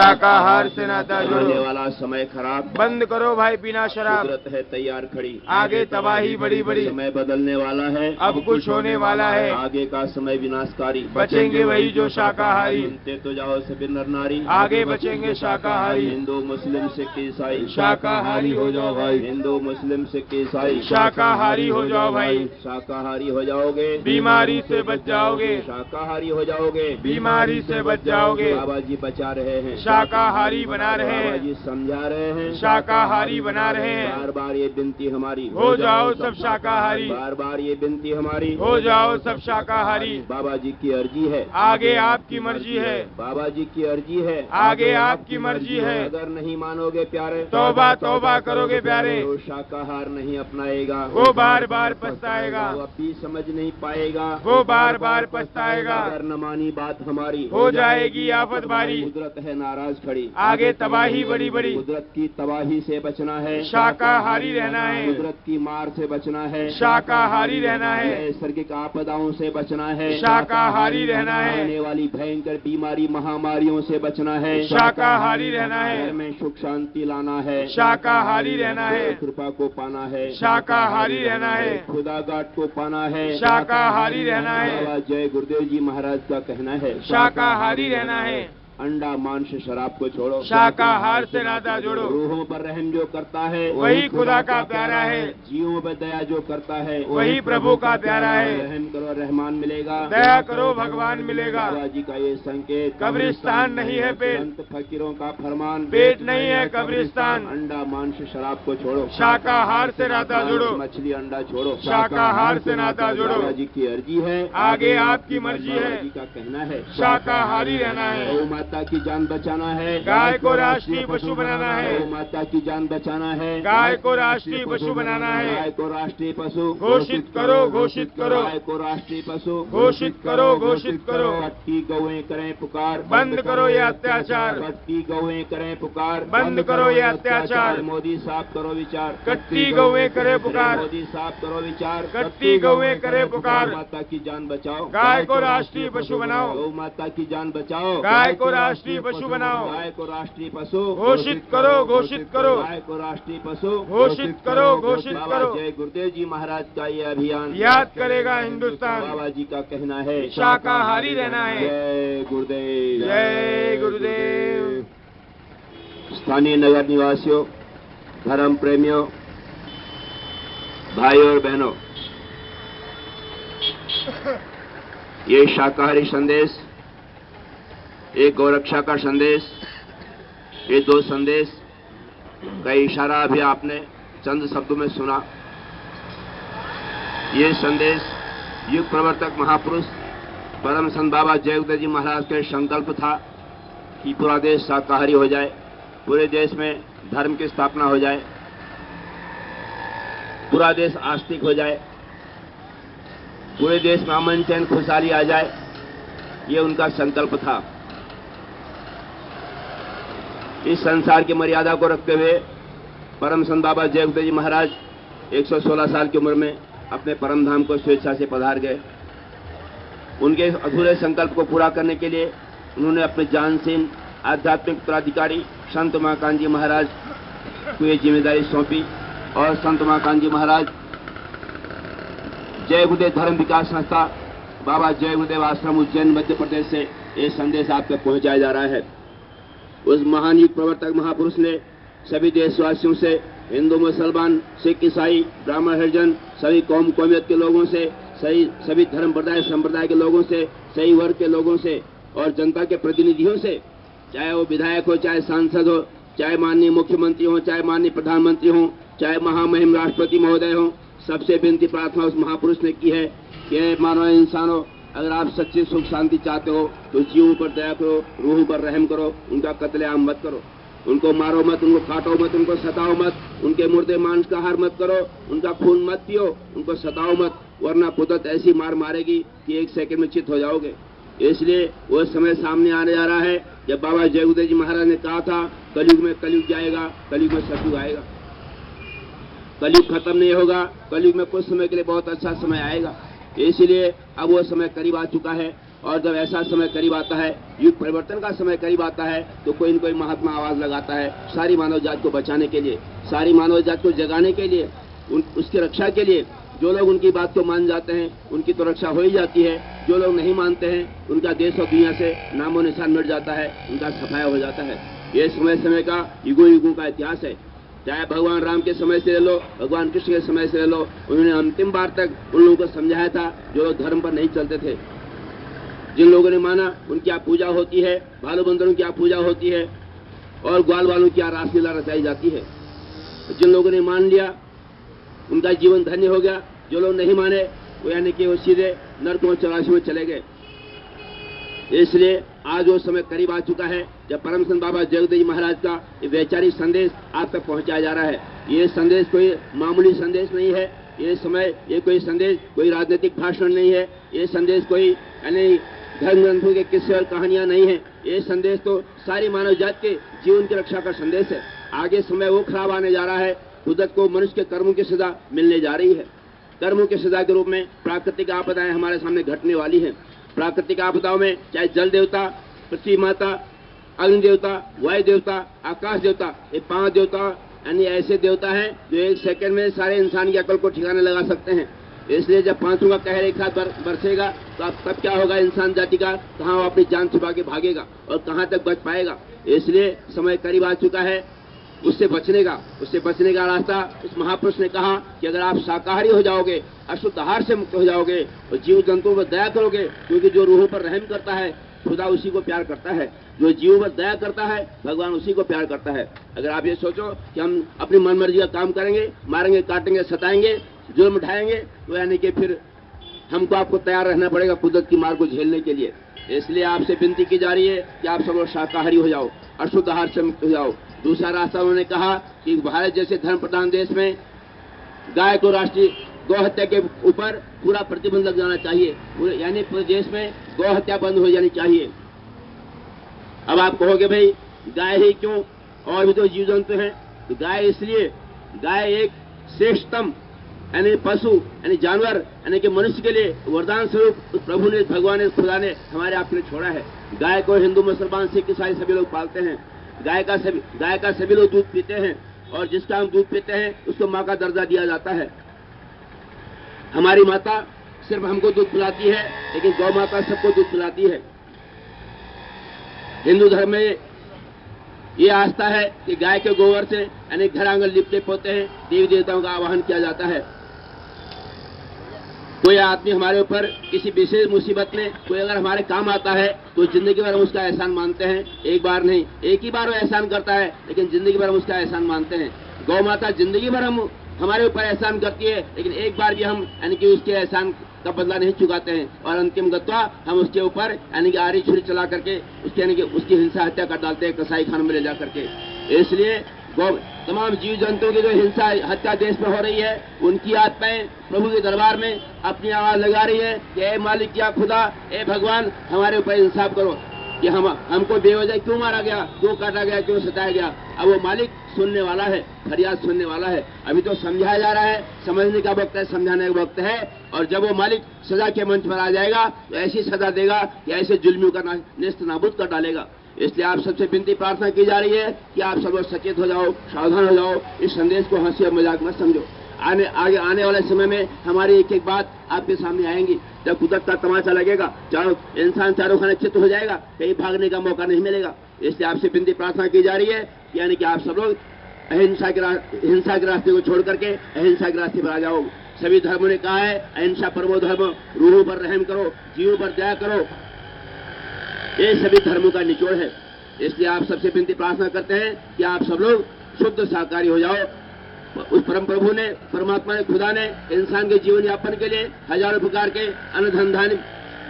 शाकाहार से नाता जोड़ो। आने वाला समय खराब, बंद करो भाई पीना शराब। कुदरत है तैयार खड़ी, आगे तबाही बड़ी बड़ी। समय बदलने वाला है, अब कुछ होने वाला है। आगे का समय विनाशकारी, बचेंगे वही जो शाकाहारी। सुनते तो जाओ सभी नर नारी, आगे बचेंगे शाकाहारी। हिंदू मुस्लिम सिख ईसाई, शाकाहारी हो जाओ भाई। हिंदू मुस्लिम सिख ईसाई, शाकाहारी हो जाओ भाई। शाकाहारी हो जाओगे, बीमारी से बच जाओगे। शाकाहारी हो जाओगे, बीमारी से बच जाओगे। बाबा जी बचा रहे हैं, शाकाहारी बना रहे बाबा हैं। जी समझा रहे हैं, शाकाहारी बना रहे हैं। बार बार ये विनती हमारी, हो जाओ सब शाकाहारी। बार बार ये विनती हमारी, हो जाओ सब शाकाहारी। बाबा जी की अर्जी है, आगे आपकी मर्जी है। बाबा जी की अर्जी है, आगे आपकी मर्जी है। अगर नहीं मानोगे प्यारे, तौबा तौबा करोगे प्यारे। तो शाकाहार नहीं अपनाएगा, वो बार बार पछताएगा। वो अभी समझ नहीं पाएगा, वो बार बार पछताएगा। अगर न मानी बात हमारी, हो जाएगी आफत बारी। कुदरत है नाराज खड़ी, आगे तबाही बड़ी बड़ी। कुदरत की तबाही से बचना है, शाकाहारी रहना है। कुदरत की मार से बचना है, शाकाहारी रहना है। नैसर्गिक आपदाओं से बचना है, शाकाहारी रहना है। आने वाली भयंकर बीमारी महामारियों से बचना है, शाकाहारी रहना है। घर में सुख शांति लाना है, शाकाहारी रहना है। कृपा को पाना है, शाकाहारी रहना है। खुदा घाट को पाना है, शाकाहारी रहना है। बाबा जय गुरुदेव जी महाराज का कहना है, शाकाहारी रहना है। अंडा मांस शराब को छोड़ो, शाकाहार से नाता जोड़ो। रूहों पर रहम जो करता है वही खुदा का प्यारा है। जीवों पर दया जो करता है वही प्रभु का प्यारा है। रहम करो रहमान मिलेगा, दया करो भगवान मिलेगा। बाबा जी का ये संकेत, कब्रिस्तान नहीं है पेट, संत फकीरों का फरमान, पेट नहीं है कब्रिस्तान। अंडा मांस शराब को छोड़ो, शाकाहार से नाता जोड़ो। मछली अंडा छोड़ो, शाकाहार से नाता जोड़ो। बाबा जी की अर्जी है, आगे आपकी मर्जी है। बाबा जी का कहना है, शाकाहारी रहना है। गौ माता की जान बचाना है, गाय को राष्ट्रीय पशु बनाना है। गौ माता की जान बचाना है, गाय को राष्ट्रीय पशु बनाना है। गाय को राष्ट्रीय पशु घोषित करो, घोषित करो। गाय को राष्ट्रीय पशु घोषित करो, घोषित करो। कट्टी गौएं करें पुकार, बंद करो ये अत्याचार। कट्टी गौएं करें पुकार, बंद करो ये अत्याचार। मोदी साहब करो विचार, कट्टी गौएं करे पुकार। मोदी साहब करो विचार, कट्टी गौएं करे पुकार। गौ माता की जान बचाओ, गाय को राष्ट्रीय पशु बनाओ। गौ माता की जान बचाओ, गाय को राष्ट्रीय पशु बनाओ। गाय को राष्ट्रीय पशु घोषित करो, घोषित करो। गाय को राष्ट्रीय पशु घोषित करो, घोषित बाबा करो। जय गुरुदेव जी महाराज का ये अभियान याद करेगा हिंदुस्तान। बाबा जी का कहना है, शाकाहारी रहना है। जय गुरुदेव, जय गुरुदेव। स्थानीय नगर निवासियों, धर्म प्रेमियों, भाइयों और बहनों, ये शाकाहारी संदेश, एक गौरक्षा का संदेश, ये दो संदेश का इशारा अभी आपने चंद शब्दों में सुना। ये संदेश युग प्रवर्तक महापुरुष परम संत बाबा जय गुरुदेव जी महाराज का संकल्प था कि पूरा देश शाकाहारी हो जाए, पूरे देश में धर्म की स्थापना हो जाए, पूरा देश आस्तिक हो जाए, पूरे देश में अमन चैन खुशहाली आ जाए। ये उनका संकल्प था। इस संसार की मर्यादा को रखते हुए परम संत बाबा जय गुरुदेव जी महाराज 116 साल की उम्र में अपने परम धाम को स्वेच्छा से पधार गए। उनके अधूरे संकल्प को पूरा करने के लिए उन्होंने अपने जानशीन आध्यात्मिक उत्तराधिकारी संत उमाकांत जी महाराज को ये जिम्मेदारी सौंपी और संत उमाकांत जी महाराज जय गुरुदेव धर्म विकास संस्था बाबा जय गुरुदेव आश्रम उज्जैन मध्य प्रदेश से ये संदेश आप तक पहुंचाया जा रहा है। उस महान युग प्रवर्तक महापुरुष ने सभी देशवासियों से, हिंदू मुसलमान सिख ईसाई ब्राह्मण हरिजन सभी कौम कौमियत के लोगों से, सभी धर्म संप्रदाय के लोगों से, सही वर्ग के लोगों से और जनता के प्रतिनिधियों से, चाहे वो विधायक हो, चाहे सांसद हो, चाहे माननीय मुख्यमंत्री हो, चाहे माननीय प्रधानमंत्री हो, चाहे महामहिम राष्ट्रपति महोदय हो, सबसे विनती प्रार्थना उस महापुरुष ने की है कि मानव इंसानों, अगर आप सच्ची सुख शांति चाहते हो तो जीवों पर दया करो, रूहों पर रहम करो, उनका कत्लेआम मत करो, उनको मारो मत, उनको काटो मत, उनको सताओ मत, उनके मुर्दे मांस का आहार मत करो, उनका खून मत पियो, उनको सताओ मत, वरना कुदरत ऐसी मार मारेगी कि एक सेकंड में चित हो जाओगे। इसलिए वो समय सामने आने जा रहा है जब बाबा जय गुरुदेव जी महाराज ने कहा था कलयुग में कलयुग जाएगा, कलयुग में सतयुग आएगा। कलयुग खत्म नहीं होगा, कलयुग में कुछ समय के लिए बहुत अच्छा समय आएगा। इसलिए अब वो समय करीब आ चुका है और जब ऐसा समय करीब आता है, युग परिवर्तन का समय करीब आता है, तो कोई न कोई महात्मा आवाज लगाता है सारी मानव जात को बचाने के लिए, सारी मानव जात को जगाने के लिए, उसकी रक्षा के लिए। जो लोग उनकी बात को मान जाते हैं उनकी तो रक्षा हो ही जाती है, जो लोग नहीं मानते हैं उनका देश और दुनिया से नामो निशान मिट जाता है, उनका सफाया हो जाता है। ये समय समय का, युगों युगों का इतिहास है। चाहे भगवान राम के समय से ले लो, भगवान कृष्ण के समय से ले लो, उन्होंने अंतिम बार तक उन लोगों को समझाया था जो लोग धर्म पर नहीं चलते थे। जिन लोगों ने माना उनकी यहाँ पूजा होती है, भालू बंदरों की यहाँ पूजा होती है और ग्वाल वालों की यहाँ रासलीला रचाई जाती है। जिन लोगों ने मान लिया उनका जीवन धन्य हो गया, जो लोग नहीं माने वो यानी कि वो सीधे नरक में 84 में चले गए। इसलिए आज वो समय करीब आ चुका है जब परम संत बाबा जगदेव जी महाराज का ये वैचारिक संदेश आप तक पहुंचाया जा रहा है। ये संदेश कोई मामूली संदेश नहीं है, ये समय, ये कोई संदेश कोई राजनीतिक भाषण नहीं है, ये संदेश कोई यानी धर्म ग्रंथों के किस्से और कहानियां नहीं है। ये संदेश तो सारी मानव जात के जीवन की रक्षा का संदेश है। आगे समय वो खराब आने जा रहा है, कुदरत को मनुष्य के कर्मों की सजा मिलने जा रही है। कर्मों की सजा के रूप में प्राकृतिक आपदाएं हमारे सामने घटने वाली हैं। प्राकृतिक आपदाओं में चाहे जल देवता, पृथ्वी माता, अग्नि देवता, वायु देवता, आकाश देवता, ये 5 देवता यानी ऐसे देवता हैं जो 1 सेकंड में सारे इंसान की अकल को ठिकाने लगा सकते हैं। इसलिए जब 5 का कहर एक साथ बरसेगा तो अब तब क्या होगा इंसान जाति का, कहाँ वो अपनी जान छुपा के भागेगा और कहाँ तक बच पाएगा। इसलिए समय करीब आ चुका है उससे बचने का रास्ता उस महापुरुष ने कहा कि अगर आप शाकाहारी हो जाओगे, अशुद्ध आहार से मुक्त हो जाओगे और जीव जंतुओं पर दया करोगे, क्योंकि जो रूहों पर रहम करता है खुदा उसी को प्यार करता है, जो जीवों पर दया करता है भगवान उसी को प्यार करता है। अगर आप ये सोचो कि हम अपनी मनमर्जी का काम करेंगे, मारेंगे, काटेंगे, सताएंगे, जुल्म उठाएंगे, तो यानी कि फिर हमको आपको तैयार रहना पड़ेगा कुदरत की मार को झेलने के लिए। इसलिए आपसे विनती की जा रही है कि आप सब लोग शाकाहारी हो जाओ, अशुद्ध आहार से मुक्त हो जाओ। दूसरा रास्ता उन्होंने कहा कि भारत जैसे धर्म प्रधान देश में गाय को राष्ट्रीय गौ हत्या के ऊपर पूरा प्रतिबंध लग जाना चाहिए, यानी पूरे देश में गौ हत्या बंद हो जानी चाहिए। अब आप कहोगे भाई गाय ही क्यों, और भी तो जीव जंतु हैं। तो गाय इसलिए, गाय एक श्रेष्ठतम यानी पशु यानी जानवर यानी कि मनुष्य के लिए वरदान स्वरूप प्रभु ने, भगवान ने, खुदा ने हमारे आपके लिए छोड़ा है। गाय को हिंदू, मुसलमान, सिख, ईसाई सभी लोग पालते हैं। गाय का सभी लोग दूध पीते हैं और जिसका हम दूध पीते हैं उसको माँ का दर्जा दिया जाता है। हमारी माता सिर्फ हमको दूध पिलाती है, लेकिन गौ माता सबको दूध पिलाती है। हिंदू धर्म में ये आस्था है कि गाय के गोबर से यानी घर आंगन लिपते पोते हैं, देवी देवताओं का आवाहन किया जाता है। कोई आदमी हमारे ऊपर किसी विशेष मुसीबत में कोई अगर हमारे काम आता है तो जिंदगी भर हम उसका एहसान मानते हैं। एक बार नहीं, एक ही बार वो एहसान करता है, लेकिन जिंदगी भर हम उसका एहसान मानते हैं। गौ माता जिंदगी भर हमारे ऊपर एहसान करती है, लेकिन एक बार भी हम यानी कि उसके एहसान का बदला नहीं चुकाते हैं और अंतिम गत्वा हम उसके ऊपर यानी कि आरी छुरी चला करके उसके यानी कि उसकी हिंसा हत्या कर डालते हैं कसाई खानों में ले जा करके। इसलिए तमाम जीव जंतुओं की जो हिंसा हत्या देश में हो रही है, उनकी आत्माएं प्रभु के दरबार में अपनी आवाज लगा रही है कि ए मालिक, या खुदा, ए भगवान, हमारे ऊपर इंसाफ करो कि हमको बेवजह क्यों मारा गया, क्यों काटा गया, क्यों सताया गया। अब वो मालिक सुनने वाला है, फरियाद सुनने वाला है। अभी तो समझाया जा रहा है, समझने का वक्त है, समझाने का वक्त है। और जब वो मालिक सजा के मंच पर आ जाएगा तो ऐसी सजा देगा कि ऐसे जुल्मियों का नेस्त नाबूद कर डालेगा। इसलिए आप सबसे विनती प्रार्थना की जा रही है कि आप सब लोग सचेत हो जाओ, सावधान हो जाओ, इस संदेश को हंसी और मजाक मत समझो। आगे आने वाले समय में हमारी एक एक बात आपके सामने आएंगी। जब कुदरत का तमाचा लगेगा, इंसान चारों खाने चित्त हो जाएगा, कहीं भागने का मौका नहीं मिलेगा। इसलिए आपसे विनती प्रार्थना की जा रही है यानी कि आप सब लोग हिंसा के रास्ते को छोड़ करके अहिंसा के रास्ते पर आ जाओ। सभी धर्मों ने कहा है अहिंसा परमो धर्म, रूहों पर रहम करो, जीवों पर दया करो, ये सभी धर्मों का निचोड़ है। इसलिए आप सबसे विनती प्रार्थना करते हैं कि आप सब लोग शुद्ध शाकाहारी हो जाओ। उस परम प्रभु ने, परमात्मा ने, खुदा ने इंसान के जीवन यापन के लिए हजारों प्रकार के अन्न धन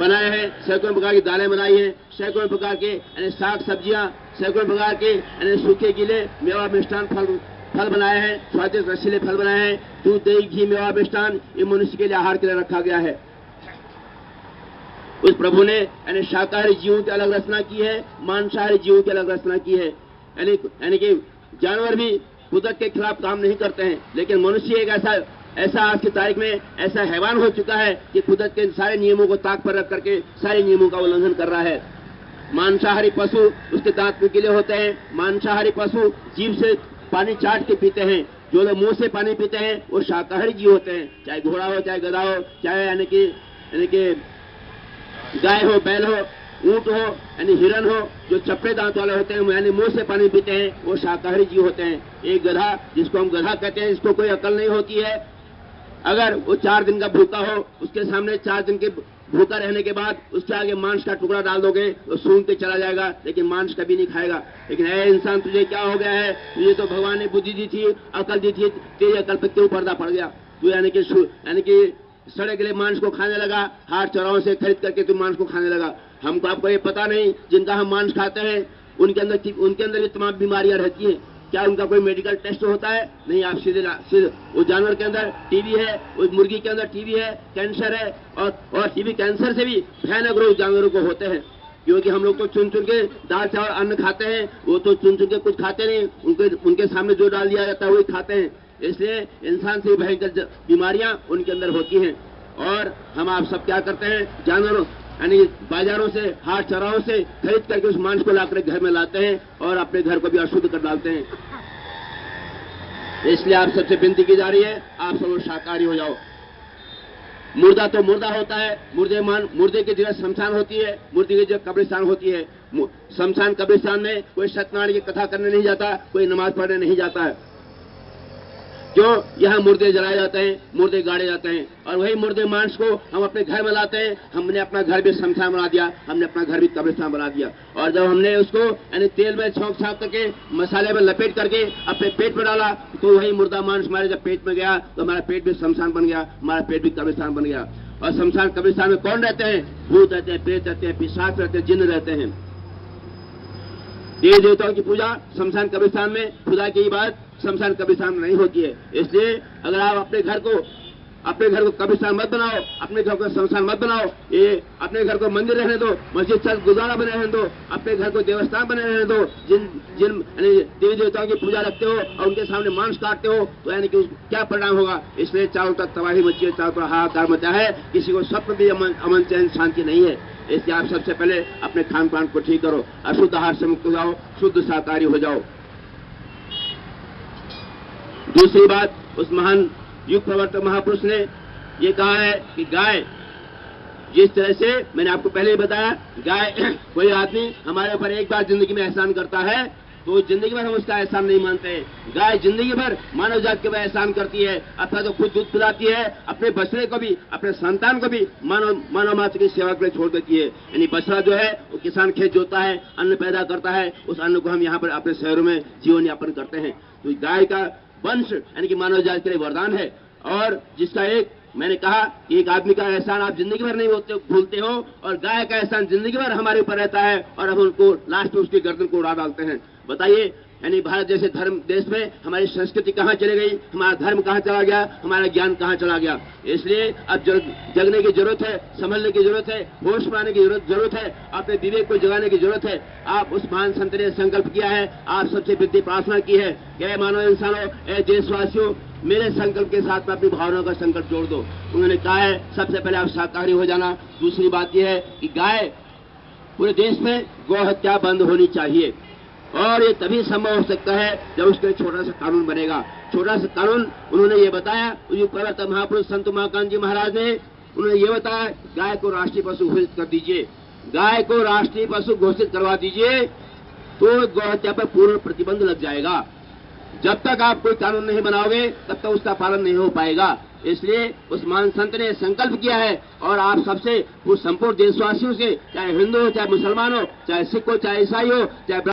बनाए हैं, सैकड़ों प्रकार की दालें बनाई हैं, सैकड़ों प्रकार के साग सब्जियां, सैकड़ों प्रकार के सूखे गीले मेवा मिष्ठान फल बनाए हैं, स्वादिष्ट रसीले फल बनाए हैं। दूध, दही, घी, मेवा मिष्ठान ये मनुष्य के लिए आहार के लिए रखा गया है। उस प्रभु ने यानी शाकाहारी जीवों की अलग रचना की है, मांसाहारी जीवों की अलग रचना की है। यानी कि जानवर भी कुदरत के खिलाफ काम नहीं करते हैं, लेकिन मनुष्य एक ऐसा ऐसा आज की तारीख में ऐसा हैवान हो चुका है कि कुदरत के सारे नियमों को ताक पर रख करके सारे नियमों का उल्लंघन कर रहा है। मांसाहारी पशु उसके दांत नुकीले होते हैं। मांसाहारी पशु जीभ से पानी चाट के पीते हैं। जो लोग मुंह से पानी पीते हैं वो शाकाहारी जीव होते हैं, चाहे घोड़ा हो, चाहे गधा हो, चाहे यानी कि गाय हो, बैल हो, ऊंट हो, यानी हिरन हो, जो चपड़े दांत वाले होते हैं यानी मुंह से पानी पीते हैं, वो शाकाहारी जीव होते हैं। एक गधा, जिसको हम गधा कहते हैं, इसको कोई अकल नहीं होती है। अगर वो 4 दिन का भूखा हो, उसके सामने 4 दिन के भूखा रहने के बाद उसके आगे मांस का टुकड़ा डाल दोगे तो सूंघ के चला जाएगा, लेकिन मांस कभी नहीं खाएगा। लेकिन ऐ इंसान, तुझे क्या हो गया है? तुझे तो भगवान ने बुद्धि दी थी, अकल दी थी, तेरी अकल पे क्यों पर्दा पड़ गया? तू यानी कि सड़े गले मांस को खाने लगा, हाट चौराहों से खरीद करके तू मांस को खाने लगा। हमको आपको ये पता नहीं, जिनका हम मांस खाते हैं उनके अंदर भी तमाम बीमारियां रहती हैं। क्या उनका कोई मेडिकल टेस्ट होता है? नहीं। आप सीधे वो जानवर के अंदर टीबी है, वो मुर्गी के अंदर टीबी है, कैंसर है, और टीबी कैंसर से भी भयानक रोग जानवरों को होते हैं। क्योंकि हम लोग तो चुन चुन के दाल चावल अन्न खाते हैं, वो तो चुन चुन के कुछ खाते नहीं, उनके सामने जो डाल दिया जाता है वही खाते हैं। इसलिए इंसान से भयंकर बीमारियां उनके अंदर होती हैं। और हम आप सब क्या करते हैं? जानवरों यानी बाजारों से, हाट चौराहों से खरीद करके उस मांस को लाकर घर में लाते हैं और अपने घर को भी अशुद्ध कर डालते हैं। इसलिए आप सबसे विनती की जा रही है, आप सब शाकाहारी हो जाओ। मुर्दा तो मुर्दा होता है, मुर्दे की जगह शमशान होती है, मुर्दे की जगह कब्रिस्तान होती है। शमशान कब्रिस्तान में कोई सत्यनारायण की कथा करने नहीं जाता, कोई नमाज पढ़ने नहीं जाता है। क्यों? यहाँ मुर्दे जलाए जाते हैं, मुर्दे गाड़े जाते हैं, और वही मुर्दे मांस को हम अपने घर में लाते हैं। हमने अपना घर भी शमशान बना दिया, हमने अपना घर भी कब्रिस्तान बना दिया। और जब हमने उसको यानी तेल में छौंक छाप करके, मसाले में लपेट करके अपने पेट में डाला, तो वही मुर्दा मांस हमारे जब पेट में गया तो हमारा पेट भी शमशान बन गया, हमारा पेट भी कब्रिस्तान बन गया। और शमशान कब्रिस्तान में कौन रहते हैं? भूत रहते हैं, प्रेत रहते हैं, पिशाच रहते हैं, जिन्न रहते हैं। देवी देवताओं की पूजा शमशान कब्रिस्तान में, खुदा की इबादत शमशान कब्रिस्तान में नहीं होती है। इसलिए अगर आप अपने घर को कब्रिस्तान मत बनाओ, अपने घर को शमशान मत बनाओ। ये अपने घर को मंदिर रहने दो, मस्जिद चल गुजारा बने रहने दो, अपने घर को देवस्थान बने रहने दो। जिन देवी देवताओं की पूजा रखते हो और उनके सामने मांस काटते हो तो यानी कि क्या परिणाम होगा? इसलिए चारों तक तबाही मची है, चारों तरफ हाहाकार मचा है, किसी को स्वप्न भी अमन चैन शांति नहीं है। इसलिए आप सबसे पहले अपने खान पान को ठीक करो, अशुद्ध आहार से मुक्त हो जाओ, शुद्ध शाकाहारी हो जाओ। दूसरी बात, उस महान युग प्रवर्तक महापुरुष ने ये कहा है कि गाय, जिस तरह से मैंने आपको पहले ही बताया, गाय कोई आदमी हमारे ऊपर एक बार जिंदगी में एहसान करता है तो जिंदगी भर हम उसका एहसान नहीं मानते। गाय जिंदगी भर मानव जाति के ऊपर एहसान करती है, अथवा तो खुद दूध पिलाती है, अपने बछड़े को भी, अपने संतान को भी मानव मात्र की सेवा के लिए छोड़ देती है। यानी बछड़ा जो है वो किसान खेत जोतता है, अन्न पैदा करता है, उस अन्न को हम यहाँ पर अपने शहरों में जीवन यापन करते हैं। तो गाय का वंश यानी कि मानव जाति के लिए वरदान है। और जिसका मैंने कहा कि एक आदमी का एहसान आप जिंदगी भर नहीं भूलते हो, और गाय का एहसान जिंदगी भर हमारे ऊपर रहता है, और हम उनको लास्ट में उसकी गर्दन को उड़ा डालते हैं। बताइए, यानी भारत जैसे धर्म देश में हमारी संस्कृति कहाँ चली गई, हमारा धर्म कहाँ चला गया, हमारा ज्ञान कहाँ चला गया। इसलिए अब जगने की जरूरत है, संभलने की जरूरत है, होश में आने की जरूरत है, अपने विवेक को जगाने की जरूरत है। आप उस महान संत ने संकल्प किया है, आप सबसे विनती प्रार्थना की है कि मानव इंसानों, देशवासियों, मेरे संकल्प के साथ में अपनी भावनाओं का संकल्प जोड़ दो। उन्होंने कहा है सबसे पहले आप शाकाहारी हो जाना। दूसरी बात यह है कि गाय, पूरे देश में गौ हत्या बंद होनी चाहिए, और ये तभी संभव हो सकता है जब उसके छोटा सा कानून बनेगा। छोटा सा कानून उन्होंने ये बताया, प्रवर्तक महापुरुष संत उमाकांत जी महाराज ने, उन्होंने ये बताया, गाय को राष्ट्रीय पशु घोषित कर दीजिए, गाय को राष्ट्रीय पशु घोषित करवा दीजिए, तो गौ हत्या पर पूर्ण प्रतिबंध लग जाएगा। जब तक आप कोई कानून नहीं बनाओगे तब तक उसका पालन नहीं हो पाएगा। इसलिए उस महान संत ने संकल्प किया है, और आप सबसे, वो संपूर्ण देशवासियों से, चाहे हिंदू हो, चाहे मुसलमान हो, चाहे सिख हो, चाहे ईसाई हो, चाहे